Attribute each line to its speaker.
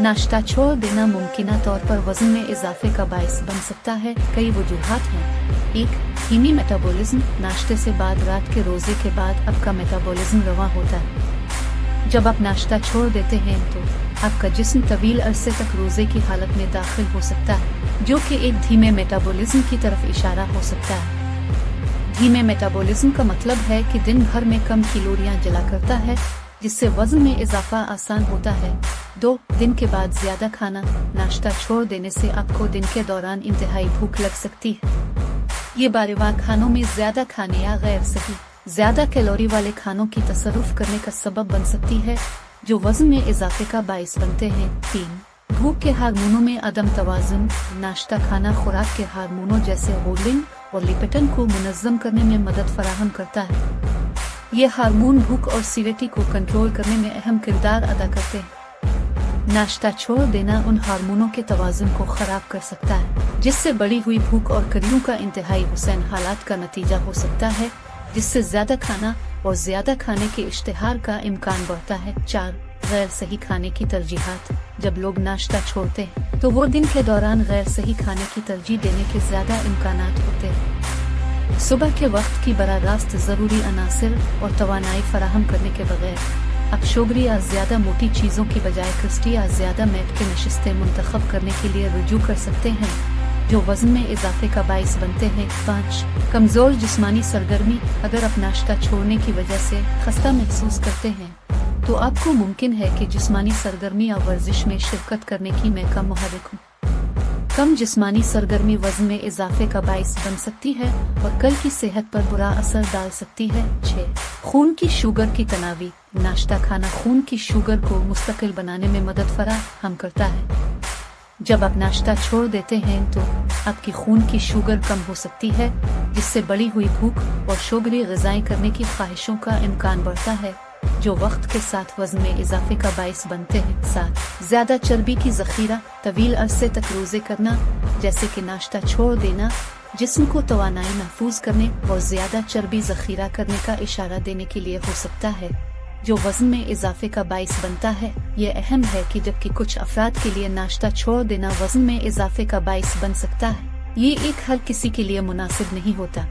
Speaker 1: नाश्ता छोड़ देना मुमकिना तौर पर वजन में इजाफे का बायस बन सकता है। कई वजूहात हैं। 1. धीमी मेटाबॉलिज्म। नाश्ते से बाद रात के रोजे के बाद आपका मेटाबॉलिज्म रवा होता है। जब आप नाश्ता छोड़ देते हैं तो आपका जिस्म तवील अरसे तक रोजे की हालत में दाखिल हो सकता है, जो कि एक धीमे मेटाबॉलिज्म की तरफ इशारा हो सकता है। धीमे मेटाबॉलिज्म का मतलब है कि दिन भर में कम कैलोरियां जला करता है, जिससे वजन में इजाफा आसान होता है। 2. दिन के बाद ज्यादा खाना। नाश्ता छोड़ देने से आपको दिन के दौरान इंतहाई भूख लग सकती है। ये बार-बार खानों में ज्यादा खाने या गैर सही ज्यादा कैलोरी वाले खानों की तसर्रुफ करने का सबब बन सकती है, जो वजन में इजाफे का बायस बनते हैं। 3. भूख के हार्मोनों में अदम तवाजुन। नाश्ता खाना खुराक के हार्मोनों जैसे ग्रेलिन और लिपिटन को मुनज़्ज़म करने में मदद फराहम करता है। ये हार्मोन भूख और सेटिटी को कंट्रोल करने में अहम किरदार अदा करते हैं। नाश्ता छोड़ देना उन हार्मोनों के तवाजुन को खराब कर सकता है, जिससे बढ़ी हुई भूख और करियों का इंतहाई हुसैन हालात का नतीजा हो सकता है, जिससे ज्यादा खाना और ज्यादा खाने के इश्तिहार का इम्कान बढ़ता है। 4. गैर सही खाने की तरजीहात। जब लोग नाश्ता छोड़ते हैं तो वो दिन के दौरान गैर सही खाने की तरजीह देने के ज्यादा इम्कानात होते हैं। सुबह के वक्त की बराह रास्त जरूरी अनासिर और तवानाई फराहम करने के बगैर आप शोगरी या ज्यादा मोटी चीजों की बजाय क्रिस्पी या ज्यादा मैट के नशिस्तें मुंतखब करने के लिए रुजू कर सकते हैं, जो वजन में इजाफे का बायस बनते हैं। 5. कमजोर जिस्मानी सरगर्मी। अगर आप नाश्ता छोड़ने की वजह से खस्ता महसूस करते हैं तो आपको मुमकिन है कि जिस्मानी सरगर्मी या वर्जिश में शिरकत करने की मैं कम मुहर्रिक हूँ। कम जिस्मानी सरगर्मी वजन में इजाफे का बायस बन सकती है और कल की सेहत पर बुरा असर डाल सकती है। 6. खून की शुगर की तनावी। नाश्ता खाना खून की शुगर को मुस्तकिल बनाने में मदद फराहम करता है। जब आप नाश्ता छोड़ देते हैं तो आपकी खून की शुगर कम हो सकती है, जिससे बढ़ी हुई भूख और शुगरी ग़िज़ाएं करने की ख्वाहिशों का इम्कान बढ़ता है, जो वक्त के साथ वजन में इजाफे का बायस बनते हैं। 7. ज्यादा चर्बी की ज़ख़ीरा। तवील अरसे तक रोजे करना, जैसे कि नाश्ता छोड़ देना, जिस्म को तवानाई महफूज करने और ज्यादा चर्बी ज़ख़ीरा करने का इशारा देने के लिए हो सकता है, जो वजन में इजाफे का बायस बनता है। ये अहम है कि जबकि कुछ अफराद के लिए नाश्ता छोड़ देना वजन में इजाफे का बायस बन सकता है, ये एक हर किसी के लिए मुनासिब नहीं होता।